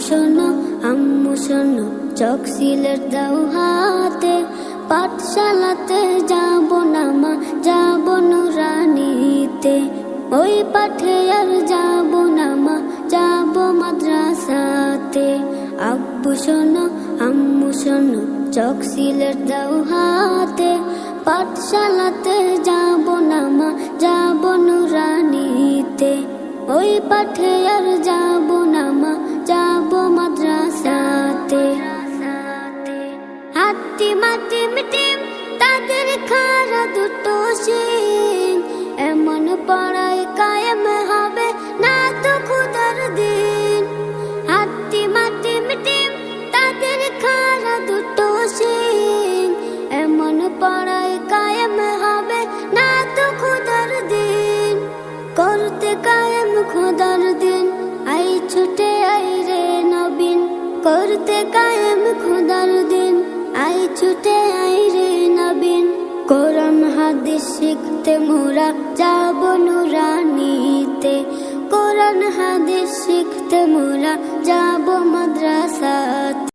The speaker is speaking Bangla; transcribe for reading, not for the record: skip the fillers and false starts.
শোনো আম্মু শোনো, চক সিলেট দাও হাতে, পাঠশালাতে যাব না মা, যাব নুরানিতে। ওই পাঠে আর যাব না মা, যাব মাদ্রাসাতে। আব্বু শোনো আম্মু শোনো, চক সিলেট দাও হাতে, পাঠশালাতে যাব না মা, যাব নুরানিতে। ওই পাঠে আর যাব না মা, যাব মাদ্রাসাতে। হাতিম হাতিম টিম তাদের খাড়া দুটো শিং, এমন পড়াই কায়েম হবে না তো খুদার দিন। হাতিম হাতিম টিম তাদের খাড়া দুটো শিং, এমন পড়াই কায়েম হবে না তো খুদার দিন। করতে কায়েম খোদার দিন, আই ছুটে আই রে নবীন। করতে কায়েম খোদার দিন, আই ছুটে আই রে নবীন। কোরআন হাদিস শিখতে মোরা যাব নুরানিতে, কোরআন হাদিস শিখতে মোরা যাব মাদ্রাসাতে।